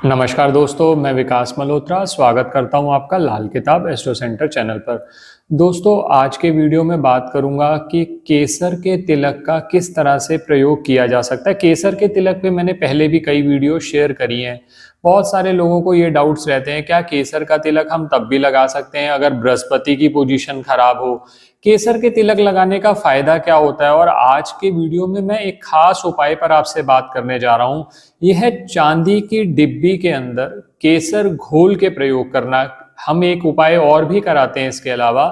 नमस्कार दोस्तों, मैं विकास मल्होत्रा स्वागत करता हूं आपका लाल किताब एस्ट्रो सेंटर चैनल पर। दोस्तों, आज के वीडियो में बात करूंगा कि केसर के तिलक का किस तरह से प्रयोग किया जा सकता है। केसर के तिलक पे मैंने पहले भी कई वीडियो शेयर करी हैं। बहुत सारे लोगों को ये डाउट्स रहते हैं, क्या केसर का तिलक हम तब भी लगा सकते हैं अगर बृहस्पति की पोजीशन खराब हो। केसर के तिलक लगाने का फायदा क्या होता है, और आज के वीडियो में मैं एक खास उपाय पर आपसे बात करने जा रहा हूं। यह है चांदी की डिब्बी के अंदर केसर घोल के प्रयोग करना। हम एक उपाय और भी कराते हैं इसके अलावा,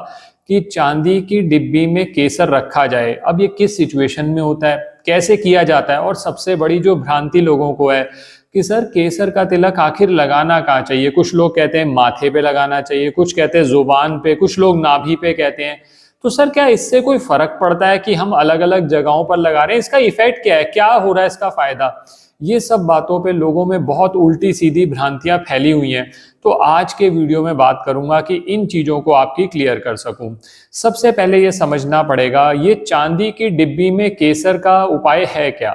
कि चांदी की डिब्बी में केसर रखा जाए। अब ये किस सिचुएशन में होता है, कैसे किया जाता है, और सबसे बड़ी जो भ्रांति लोगों को है कि सर केसर का तिलक आखिर लगाना कहाँ चाहिए। कुछ लोग कहते हैं माथे पे लगाना चाहिए, कुछ कहते हैं जुबान पे, कुछ लोग नाभि पे कहते हैं। तो सर क्या इससे कोई फर्क पड़ता है कि हम अलग अलग जगहों पर लगा रहे हैं? इसका इफेक्ट क्या है, क्या हो रहा है, इसका फायदा? ये सब बातों पे लोगों में बहुत उल्टी सीधी भ्रांतियां फैली हुई हैं। तो आज के वीडियो में बात करूंगा कि इन चीजों को आपकी क्लियर कर सकूं। सबसे पहले ये समझना पड़ेगा, ये चांदी की डिब्बी में केसर का उपाय है क्या।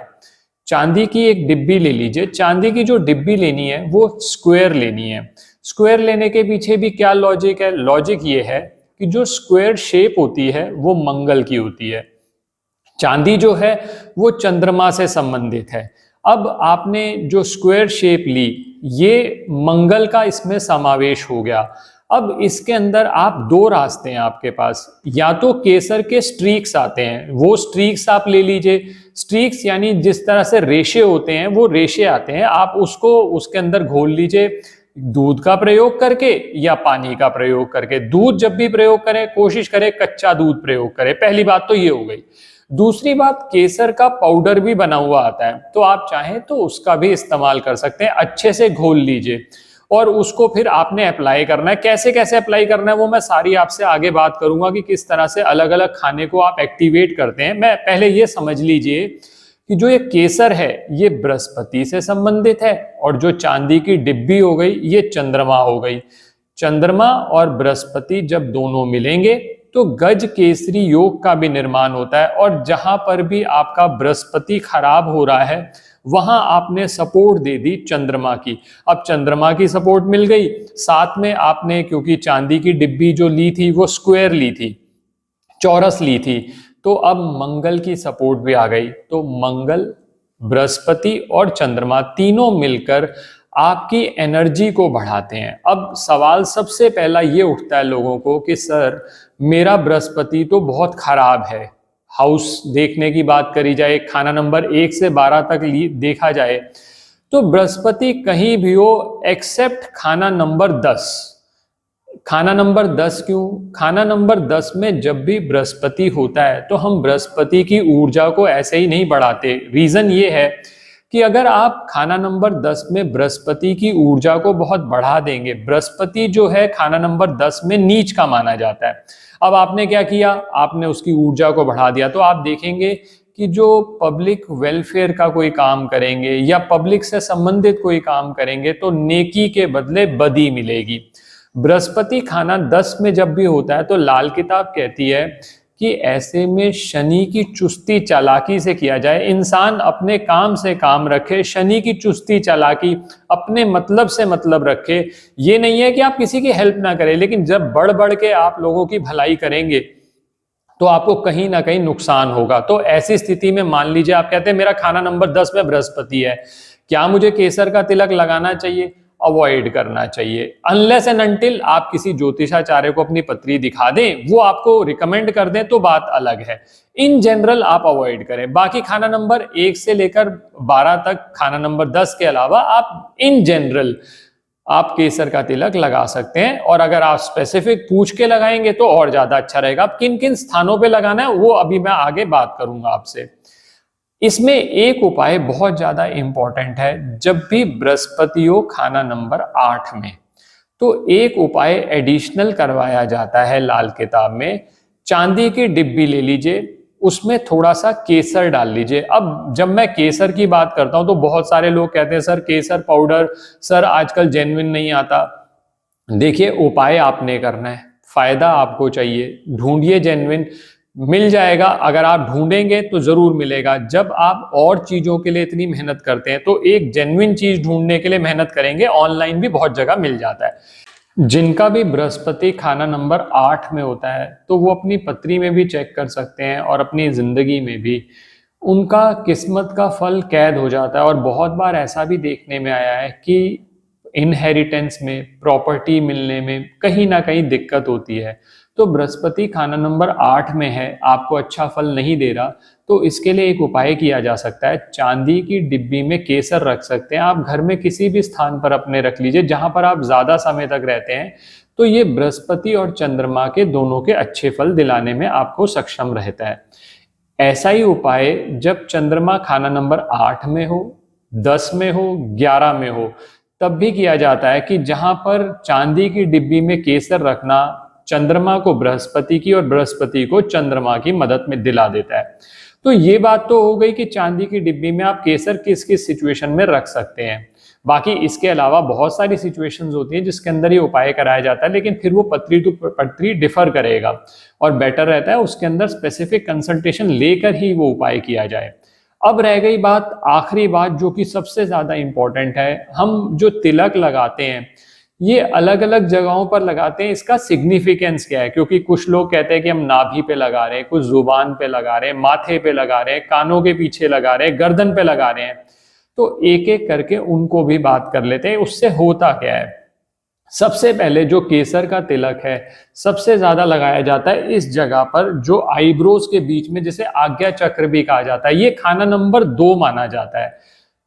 चांदी की एक डिब्बी ले लीजिए। चांदी की जो डिब्बी लेनी है वो स्क्वायर लेनी है। स्क्वायर लेने के पीछे भी क्या लॉजिक है? लॉजिक ये है कि जो स्क्वायर शेप होती है वो मंगल की होती है। चांदी जो है वो चंद्रमा से संबंधित है। अब आपने जो स्क्वायर शेप ली, ये मंगल का इसमें समावेश हो गया। अब इसके अंदर आप दो रास्ते हैं आपके पास। या तो केसर के स्ट्रीक्स आते हैं, वो स्ट्रीक्स आप ले लीजिए। स्ट्रीक्स यानी जिस तरह से रेशे होते हैं वो रेशे आते हैं, आप उसको उसके अंदर घोल लीजिए, दूध का प्रयोग करके या पानी का प्रयोग करके। दूध जब भी प्रयोग करें कोशिश करें कच्चा दूध प्रयोग करें। पहली बात तो ये हो गई। दूसरी बात, केसर का पाउडर भी बना हुआ आता है, तो आप चाहें तो उसका भी इस्तेमाल कर सकते हैं। अच्छे से घोल लीजिए और उसको फिर आपने अप्लाई करना है। कैसे कैसे अप्लाई करना है वो मैं सारी आपसे आगे बात करूंगा कि किस तरह से अलग अलग खाने को आप एक्टिवेट करते हैं। मैं पहले ये समझ लीजिए कि जो ये केसर है ये बृहस्पति से संबंधित है, और जो चांदी की डिब्बी हो गई ये चंद्रमा हो गई। चंद्रमा और बृहस्पति जब दोनों मिलेंगे तो गज केसरी योग का भी निर्माण होता है। और जहां पर भी आपका बृहस्पति खराब हो रहा है वहां आपने सपोर्ट दे दी चंद्रमा की। अब चंद्रमा की सपोर्ट मिल गई, साथ में आपने, क्योंकि चांदी की डिब्बी जो ली थी वो स्क्वायर ली थी, चौरस ली थी, तो अब मंगल की सपोर्ट भी आ गई। तो मंगल, बृहस्पति और चंद्रमा तीनों मिलकर आपकी एनर्जी को बढ़ाते हैं। अब सवाल सबसे पहला ये उठता है लोगों को कि सर मेरा बृहस्पति तो बहुत खराब है। हाउस देखने की बात करी जाए, खाना नंबर 1 से 12 तक देखा जाए तो बृहस्पति कहीं भी हो एक्सेप्ट खाना नंबर 10। खाना नंबर 10 क्यों? खाना नंबर 10 में जब भी बृहस्पति होता है तो हम बृहस्पति की ऊर्जा को ऐसे ही नहीं बढ़ाते। रीजन ये है कि अगर आप खाना नंबर 10 में बृहस्पति की ऊर्जा को बहुत बढ़ा देंगे, बृहस्पति जो है खाना नंबर 10 में नीच का माना जाता है। अब आपने क्या किया, आपने उसकी ऊर्जा को बढ़ा दिया, तो आप देखेंगे कि जो पब्लिक वेलफेयर का कोई काम करेंगे या पब्लिक से संबंधित कोई काम करेंगे तो नेकी के बदले बदी मिलेगी। बृहस्पति खाना 10 में जब भी होता है तो लाल किताब कहती है कि ऐसे में शनि की चुस्ती चालाकी से किया जाए। इंसान अपने काम से काम रखे, शनि की चुस्ती चालाकी, अपने मतलब से मतलब रखे। ये नहीं है कि आप किसी की हेल्प ना करें, लेकिन जब बढ़ बढ़ के आप लोगों की भलाई करेंगे तो आपको कहीं ना कहीं नुकसान होगा। तो ऐसी स्थिति में मान लीजिए आप कहते हैं मेरा खाना नंबर 10 में बृहस्पति है, क्या मुझे केसर का तिलक लगाना चाहिए? अवॉइड करना चाहिए। अनलेस एंड अनटिल आप किसी ज्योतिषाचार्य को अपनी पत्री दिखा दें, वो आपको रिकमेंड कर दें तो बात अलग है। इन जनरल आप अवॉइड करें। बाकी खाना नंबर 1 से लेकर 12 तक, खाना नंबर 10 के अलावा आप इन जनरल आप केसर का तिलक लगा सकते हैं। और अगर आप स्पेसिफिक पूछ के लगाएंगे तो और ज्यादा अच्छा रहेगा। अब किन किन स्थानों पे लगाना है वो अभी मैं आगे बात करूंगा आपसे। इसमें एक उपाय बहुत ज्यादा इंपॉर्टेंट है। जब भी बृहस्पति हो खाना नंबर 8 में, तो एक उपाय एडिशनल करवाया जाता है लाल किताब में। चांदी की डिब्बी ले लीजिए, उसमें थोड़ा सा केसर डाल लीजिए। अब जब मैं केसर की बात करता हूं तो बहुत सारे लोग कहते हैं सर केसर पाउडर सर आजकल जेन्युइन नहीं आता। देखिए, उपाय आपने करना है, फायदा आपको चाहिए, ढूंढिए जेन्युइन। मिल जाएगा, अगर आप ढूंढेंगे तो जरूर मिलेगा। जब आप और चीजों के लिए इतनी मेहनत करते हैं तो एक जेन्युइन चीज ढूंढने के लिए मेहनत करेंगे, ऑनलाइन भी बहुत जगह मिल जाता है। जिनका भी बृहस्पति खाना नंबर 8 में होता है तो वो अपनी पत्री में भी चेक कर सकते हैं और अपनी जिंदगी में भी उनका किस्मत का फल कैद हो जाता है। और बहुत बार ऐसा भी देखने में आया है कि इनहेरिटेंस में, प्रॉपर्टी मिलने में कहीं ना कहीं दिक्कत होती है। तो बृहस्पति खाना नंबर 8 में है, आपको अच्छा फल नहीं दे रहा, तो इसके लिए एक उपाय किया जा सकता है। चांदी की डिब्बी में केसर रख सकते हैं आप, घर में किसी भी स्थान पर अपने रख लीजिए जहां पर आप ज्यादा समय तक रहते हैं। तो ये बृहस्पति और चंद्रमा के दोनों के अच्छे फल दिलाने में आपको सक्षम रहता है। ऐसा ही उपाय जब चंद्रमा खाना नंबर 8 में हो, 10 में हो, 11 में हो, तब भी किया जाता है कि जहां पर चांदी की डिब्बी में केसर रखना चंद्रमा को बृहस्पति की और बृहस्पति को चंद्रमा की मदद में दिला देता है। तो ये बात तो हो गई कि चांदी की डिब्बी में आप केसर किस किस सिचुएशन में रख सकते हैं। बाकी इसके अलावा बहुत सारी सिचुएशंस होती हैं जिसके अंदर ये उपाय कराया जाता है, लेकिन फिर वो पत्री टू पत्री डिफर करेगा और बेटर रहता है उसके अंदर स्पेसिफिक कंसल्टेशन लेकर ही वो उपाय किया जाए। अब रह गई बात, आखिरी बात जो कि सबसे ज्यादा इंपॉर्टेंट है, हम जो तिलक लगाते हैं ये अलग अलग जगहों पर लगाते हैं, इसका सिग्निफिकेंस क्या है? क्योंकि कुछ लोग कहते हैं कि हम नाभि पे लगा रहे हैं, कुछ जुबान पे लगा रहे हैं, माथे पे लगा रहे हैं, कानों के पीछे लगा रहे हैं, गर्दन पे लगा रहे हैं। तो एक एक करके उनको भी बात कर लेते हैं, उससे होता क्या है। सबसे पहले जो केसर का तिलक है सबसे ज्यादा लगाया जाता है इस जगह पर जो आईब्रोज के बीच में, जिसे आज्ञा चक्र भी कहा जाता है। ये खाना नंबर 2 माना जाता है।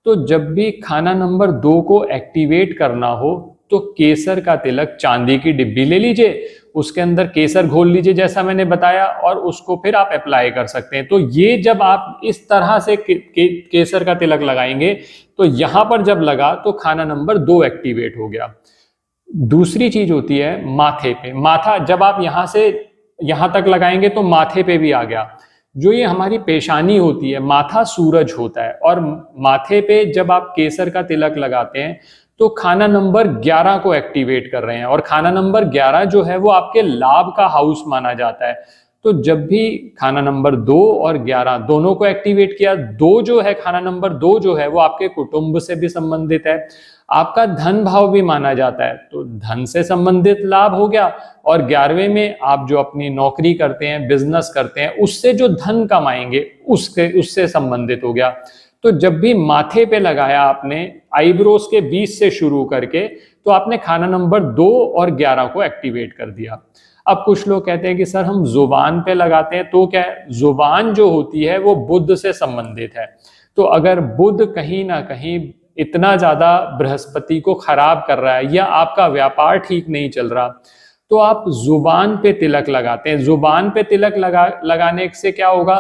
तो जब भी खाना नंबर 2 को एक्टिवेट करना हो तो केसर का तिलक चांदी की डिब्बी ले लीजिए, उसके अंदर केसर घोल लीजिए जैसा मैंने बताया, और उसको फिर आप अप्लाई कर सकते हैं। तो ये जब आप इस तरह से केसर का तिलक लगाएंगे तो यहां पर जब लगा तो खाना नंबर 2 एक्टिवेट हो गया। दूसरी चीज होती है माथे पे। माथा जब आप यहां से यहां तक लगाएंगे तो माथे पे भी आ गया। जो ये हमारी पेशानी होती है, माथा सूरज होता है, और माथे पे जब आप केसर का तिलक लगाते हैं तो खाना नंबर 11 को एक्टिवेट कर रहे हैं। और खाना नंबर 11 जो है वो आपके लाभ का हाउस माना जाता है। तो जब भी खाना नंबर 2 और 11 दोनों को एक्टिवेट किया, 2 जो है, खाना नंबर 2 जो है वो आपके कुटुंब से भी संबंधित है, आपका धन भाव भी माना जाता है, तो धन से संबंधित लाभ हो गया। और 11वें में आप जो अपनी नौकरी करते हैं, बिजनेस करते हैं, उससे जो धन कमाएंगे उससे संबंधित हो गया। तो जब भी माथे पे लगाया आपने, आईब्रोज के बीच से शुरू करके, तो आपने खाना नंबर 2 और 11 को एक्टिवेट कर दिया। अब कुछ लोग कहते हैं कि सर हम जुबान पे लगाते हैं, तो क्या है, जुबान जो होती है वो बुध से संबंधित है। तो अगर बुध कहीं ना कहीं इतना ज्यादा बृहस्पति को खराब कर रहा है या आपका व्यापार ठीक नहीं चल रहा, तो आप जुबान पे तिलक लगाते हैं। जुबान पे तिलक लगाने से क्या होगा,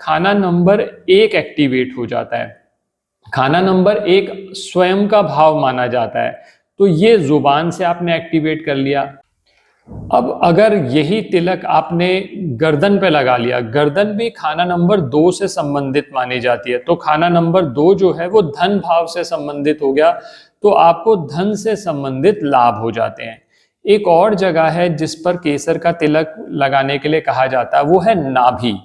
खाना नंबर 1 एक्टिवेट हो जाता है। खाना नंबर 1 स्वयं का भाव माना जाता है, तो ये जुबान से आपने एक्टिवेट कर लिया। अब अगर यही तिलक आपने गर्दन पे लगा लिया, गर्दन भी खाना नंबर 2 से संबंधित मानी जाती है, तो खाना नंबर 2 जो है वो धन भाव से संबंधित हो गया, तो आपको धन से संबंधित लाभ हो जाते हैं। एक और जगह है जिस पर केसर का तिलक लगाने के लिए कहा जाता है, वो है नाभि।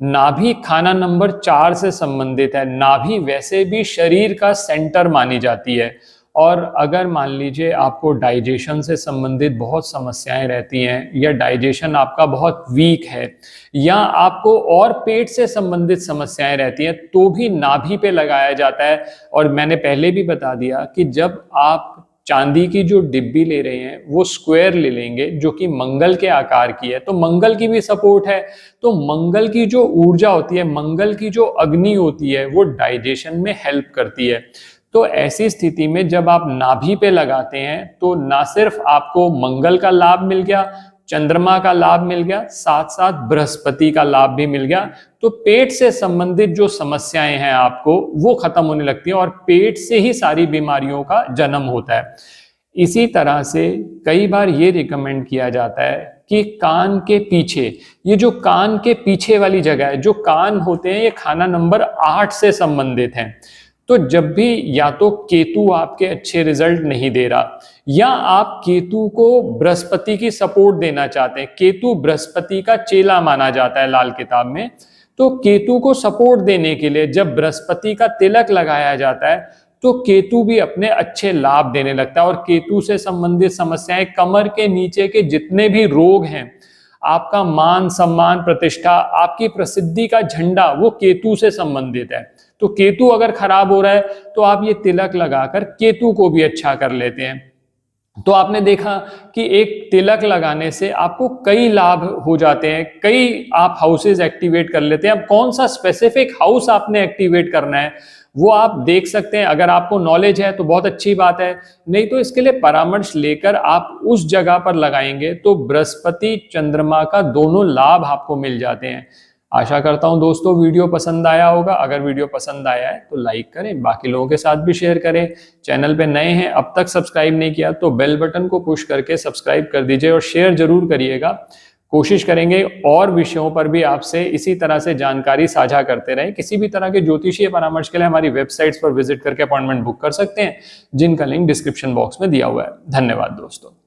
नाभि खाना नंबर 4 से संबंधित है। नाभि वैसे भी शरीर का सेंटर मानी जाती है, और अगर मान लीजिए आपको डाइजेशन से संबंधित बहुत समस्याएं रहती हैं, या डाइजेशन आपका बहुत वीक है, या आपको और पेट से संबंधित समस्याएं रहती हैं, तो भी नाभि पे लगाया जाता है। और मैंने पहले भी बता दिया कि जब आप चांदी की जो डिब्बी ले रहे हैं वो स्क्वायर ले लेंगे जो कि मंगल के आकार की है, तो मंगल की भी सपोर्ट है। तो मंगल की जो ऊर्जा होती है, मंगल की जो अग्नि होती है, वो डाइजेशन में हेल्प करती है। तो ऐसी स्थिति में जब आप नाभि पे लगाते हैं तो ना सिर्फ आपको मंगल का लाभ मिल गया, चंद्रमा का लाभ मिल गया, साथ साथ बृहस्पति का लाभ भी मिल गया। तो पेट से संबंधित जो समस्याएं हैं आपको वो खत्म होने लगती हैं, और पेट से ही सारी बीमारियों का जन्म होता है। इसी तरह से कई बार ये रिकमेंड किया जाता है कि कान के पीछे, ये जो कान के पीछे वाली जगह है, जो कान होते हैं, ये खाना नंबर 8 से संबंधित है। तो जब भी या तो केतु आपके अच्छे रिजल्ट नहीं दे रहा या आप केतु को बृहस्पति की सपोर्ट देना चाहते हैं, केतु बृहस्पति का चेला माना जाता है लाल किताब में, तो केतु को सपोर्ट देने के लिए जब बृहस्पति का तिलक लगाया जाता है तो केतु भी अपने अच्छे लाभ देने लगता है। और केतु से संबंधित समस्याएं, कमर के नीचे के जितने भी रोग हैं, आपका मान सम्मान प्रतिष्ठा, आपकी प्रसिद्धि का झंडा, वो केतु से संबंधित है। तो केतु अगर खराब हो रहा है तो आप ये तिलक लगाकर केतु को भी अच्छा कर लेते हैं। तो आपने देखा कि एक तिलक लगाने से आपको कई लाभ हो जाते हैं, कई आप हाउसेज एक्टिवेट कर लेते हैं। अब कौन सा स्पेसिफिक हाउस आपने एक्टिवेट करना है वो आप देख सकते हैं। अगर आपको नॉलेज है तो बहुत अच्छी बात है, नहीं तो इसके लिए परामर्श लेकर आप उस जगह पर लगाएंगे तो बृहस्पति चंद्रमा का दोनों लाभ आपको मिल जाते हैं। आशा करता हूं दोस्तों वीडियो पसंद आया होगा। अगर वीडियो पसंद आया है तो लाइक करें, बाकी लोगों के साथ भी शेयर करें। चैनल पे नए हैं, अब तक सब्सक्राइब नहीं किया तो बेल बटन को पुश करके सब्सक्राइब कर दीजिए और शेयर जरूर करिएगा। कोशिश करेंगे और विषयों पर भी आपसे इसी तरह से जानकारी साझा करते रहें। किसी भी तरह के ज्योतिषीय परामर्श के लिए हमारी वेबसाइट्स पर विजिट करके अपॉइंटमेंट बुक कर सकते हैं, जिनका लिंक डिस्क्रिप्शन बॉक्स में दिया हुआ है। धन्यवाद दोस्तों।